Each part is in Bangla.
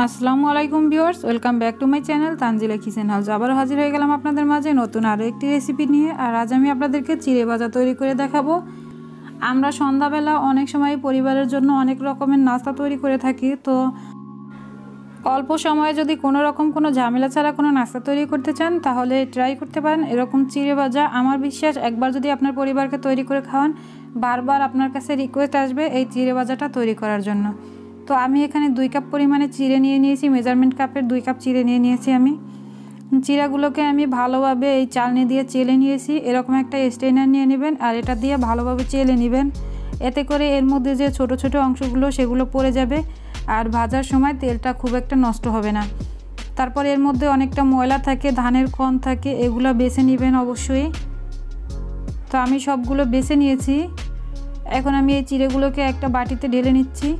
আসসালামু আলাইকুম viewers, welcome back to my channel Tanzila kitchen house. আবারও হাজির হয়ে গেলাম আপনাদের মাঝে নতুন আরও একটি রেসিপি নিয়ে। আর আজ আমি আপনাদেরকে চিড়ে ভাজা তৈরি করে দেখাবো। আমরা সন্ধ্যাবেলা অনেক সময় পরিবারের জন্য অনেক রকমের নাস্তা তৈরি করে থাকি। তো অল্প সময়ে যদি কোনো ঝামেলা ছাড়া কোনো নাস্তা তৈরি করতে চান তাহলে ট্রাই করতে পারেন এরকম চিড়ে ভাজা। আমার বিশ্বাস একবার যদি আপনার পরিবারকে তৈরি করে খাওয়ান, বারবার আপনার কাছে রিকোয়েস্ট আসবে এই চিড়ে ভাজাটা তৈরি করার জন্য। তো আমি এখানে 2 কাপ পরিমাণে চিড়ে নিয়ে নিয়েছি, মেজারমেন্ট কাপের 2 কাপ চিড়ে নিয়ে নিয়েছি। আমি চিড়াগুলোকে আমি ভালোভাবে এই চালনি দিয়ে চেলে নিয়েছি। এরকম একটা স্ট্রেনার নিয়ে নেবেন আর এটা দিয়ে ভালোভাবে চেলে নেবেন। এতে করে এর মধ্যে যে ছোট ছোট অংশগুলো সেগুলো পড়ে যাবে আর ভাজার সময় তেলটা খুব একটা নষ্ট হবে না। তারপর এর মধ্যে অনেকটা ময়লা থাকে, ধানের কণ থাকে, এগুলো বেছে নেবেন অবশ্যই। তো আমি সবগুলো বেছে নিয়েছি। এখন আমি এই চিড়েগুলোকে একটা বাটিতে ঢেলে নিচ্ছি।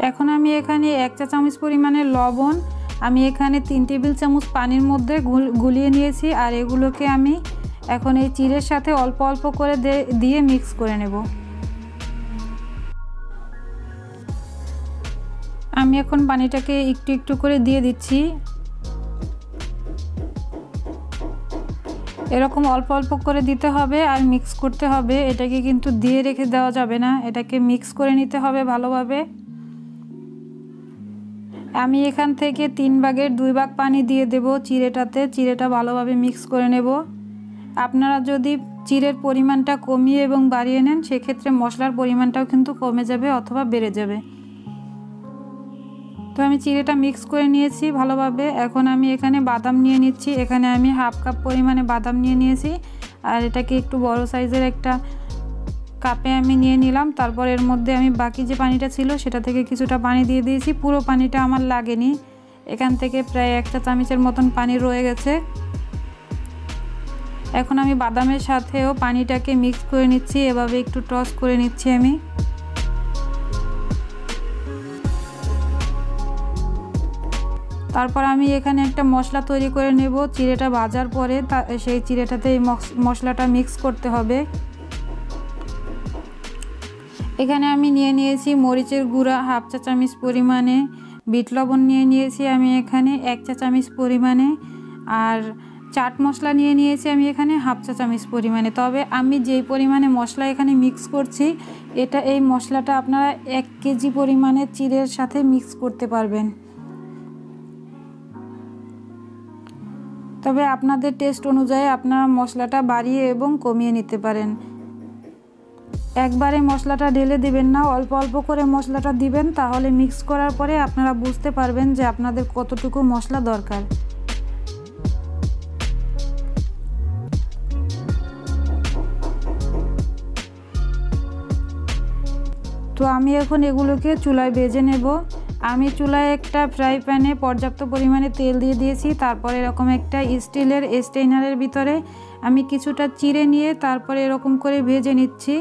এখন আমি এখানে 1 চা চামচ পরিমাণে লবণ, আমি এখানে 3 টেবিল চামচ পানির মধ্যে গুলিয়ে নিয়েছি। আর এগুলোকে আমি এখন এই চিড়ের সাথে অল্প অল্প করে দিয়ে মিক্স করে নেব। আমি এখন পানিটাকে একটু একটু করে দিয়ে দিচ্ছি। এরকম অল্প অল্প করে দিতে হবে আর মিক্স করতে হবে। এটাকে কিন্তু দিয়ে রেখে দেওয়া যাবে না, এটাকে মিক্স করে নিতে হবে ভালোভাবে। আমি এখান থেকে 3 ভাগের 2 ভাগ পানি দিয়ে দেব চিড়েটাতে। চিড়েটা ভালোভাবে মিক্স করে নেব। আপনারা যদি চিড়ের পরিমাণটা কমিয়ে এবং বাড়িয়ে নেন সেক্ষেত্রে মশলার পরিমাণটাও কিন্তু কমে যাবে অথবা বেড়ে যাবে। তো আমি চিড়েটা মিক্স করে নিয়েছি ভালোভাবে। এখন আমি এখানে বাদাম নিয়ে নিচ্ছি। এখানে আমি 1/2 কাপ পরিমাণে বাদাম নিয়ে নিয়েছি আর এটাকে একটু বড় সাইজের একটা কাপে আমি নিয়ে নিলাম। তারপর এর মধ্যে আমি বাকি যে পানিটা ছিল সেটা থেকে কিছুটা পানি দিয়ে দিয়েছি। পুরো পানিটা আমার লাগেনি, এখান থেকে প্রায় 1 চা চামচের মতন পানি রয়ে গেছে। এখন আমি বাদামের সাথেও পানিটাকে মিক্স করে নিচ্ছি, এভাবে একটু টস করে নিচ্ছি আমি। তারপর আমি এখানে একটা মশলা তৈরি করে নেব। চিড়েটা ভাজার পরে সেই চিড়েটাতে এই মশলাটা মিক্স করতে হবে। এখানে আমি নিয়ে নিয়েছি মরিচের গুঁড়া 1/2 চা চামচ পরিমাণে, বিট লবণ নিয়ে নিয়েছি আমি এখানে 1 চা চামচ পরিমাণে, আর চাট মশলা নিয়ে নিয়েছি আমি এখানে 1/2 চা চামচ পরিমাণে। তবে আমি যেই পরিমাণে মশলা এখানে মিক্স করছি এই মশলাটা আপনারা 1 কেজি পরিমাণের চিড়ের সাথে মিক্স করতে পারবেন। তবে আপনাদের টেস্ট অনুযায়ী আপনারা মশলাটা বাড়িয়ে এবং কমিয়ে নিতে পারেন। একবারে মশলাটা ঢেলে দিবেন না, অল্প অল্প করে মশলাটা দিবেন, তাহলে মিক্স করার পরে আপনারা বুঝতে পারবেন যে আপনাদের কতটুকু মশলা দরকার। তো আমি এখন এগুলোকে চুলায় ভেজে নেব। আমি চুলায় একটা ফ্রাই প্যানে পর্যাপ্ত পরিমাণে তেল দিয়ে দিয়েছি। তারপর এরকম একটা স্টিলের স্ট্রেনারের ভিতরে আমি কিছুটা চিড়ে নিয়ে তারপরে এরকম করে ভেজে নিচ্ছি।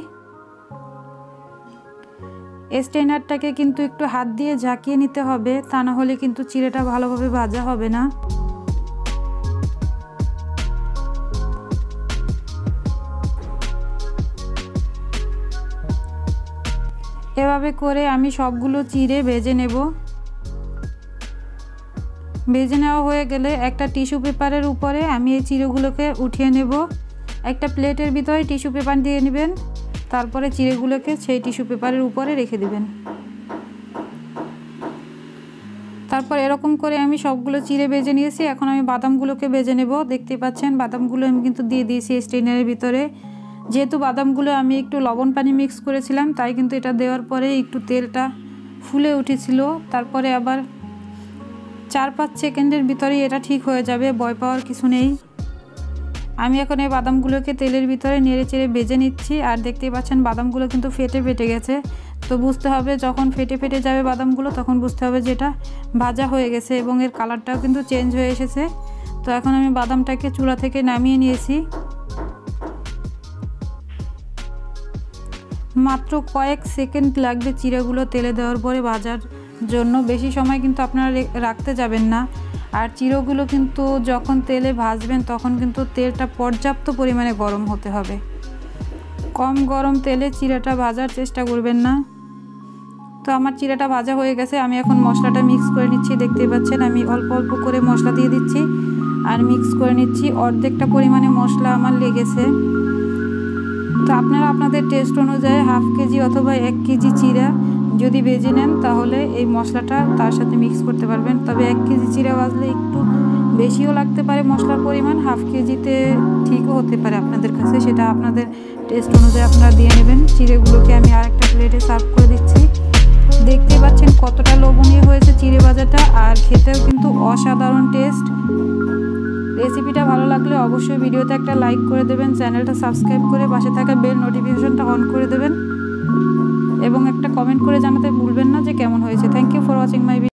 স্ট্রেনারটাকে কিন্তু একটু হাত দিয়ে ঝাঁকিয়ে নিতে হবে, তা না হলে কিন্তু চিড়েটা ভালোভাবে ভাজা হবে না। এভাবে করে আমি সবগুলো চিড়ে ভেজে নেব। ভেজে নেওয়া হয়ে গেলে একটা টিস্যু পেপারের উপরে আমি এই চিড়েগুলোকে উঠিয়ে নেব। একটা প্লেটের ভিতরে টিস্যু পেপার দিয়ে নেবেন, তারপরে চিড়েগুলোকে সেই টিস্যু পেপারের উপরে রেখে দিবেন। তারপর এরকম করে আমি সবগুলো চিড়ে ভেজে নিয়েছি। এখন আমি বাদামগুলোকে ভেজে নেব। দেখতে পাচ্ছেন বাদামগুলো আমি কিন্তু দিয়ে দিয়েছি স্ট্রেনারের ভিতরে। যেহেতু বাদামগুলো আমি একটু লবণ পানি মিক্স করেছিলাম তাই কিন্তু এটা দেওয়ার পরে একটু তেলটা ফুলে উঠেছিল। তারপরে আবার 4-5 সেকেন্ডের ভিতরেই এটা ঠিক হয়ে যাবে, ভয় পাওয়ার কিছু নেই। আমি এখন এই বাদামগুলোকে তেলের ভিতরে নেড়ে চেড়ে ভেজে নিচ্ছি। আর দেখতেই পাচ্ছেন বাদামগুলো কিন্তু ফেটে গেছে। তো বুঝতে হবে যখন ফেটে যাবে বাদামগুলো তখন বুঝতে হবে যে এটা ভাজা হয়ে গেছে এবং এর কালারটাও কিন্তু চেঞ্জ হয়ে এসেছে। তো এখন আমি বাদামটাকে চুলা থেকে নামিয়ে নিয়েছি। মাত্র কয়েক সেকেন্ড লাগবে চিড়াগুলো তেলে দেওয়ার পরে ভাজার জন্য বেশি সময় কিন্তু আপনারা রাখতে যাবেন না। আর চিড়গুলো কিন্তু যখন তেলে ভাজবেন তখন কিন্তু তেলটা পর্যাপ্ত পরিমাণে গরম হতে হবে। কম গরম তেলে চিড়াটা ভাজার চেষ্টা করবেন না। তো আমার চিড়াটা ভাজা হয়ে গেছে, আমি এখন মশলাটা মিক্স করে নিচ্ছি। দেখতেই পাচ্ছেন আমি অল্প অল্প করে মশলা দিয়ে দিচ্ছি আর মিক্স করে নিচ্ছি। অর্ধেকটা পরিমাণে মশলা আমার লেগেছে। তো আপনারা আপনাদের টেস্ট অনুযায়ী হাফ কেজি অথবা 1 কেজি চিড়া যদি ভেজে নেন তাহলে এই মশলাটা তার সাথে মিক্স করতে পারবেন। তবে 1 কেজি চিড়া ভাজলে একটু বেশিও লাগতে পারে মশলার পরিমাণ, হাফ কেজিতে ঠিকও হতে পারে আপনাদের কাছে, সেটা আপনাদের টেস্ট অনুযায়ী আপনারা দিয়ে নেবেন। চিড়েগুলোকে আমি আরেকটা প্লেটে সার্ভ করে দিচ্ছি। দেখতে পাচ্ছেন কতটা লোভনীয় হয়েছে চিড়ে ভাজাটা, আর খেতেও কিন্তু অসাধারণ টেস্ট। রেসিপিটা ভালো লাগলে অবশ্যই ভিডিওতে একটা লাইক করে দেবেন, চ্যানেলটা সাবস্ক্রাইব করে পাশে থাকা বেল নোটিফিকেশনটা অন করে দেবেন এবং একটা কমেন্ট করে জানাতে ভুলবেন না যে কেমন হয়েছে। Thank you for watching my video.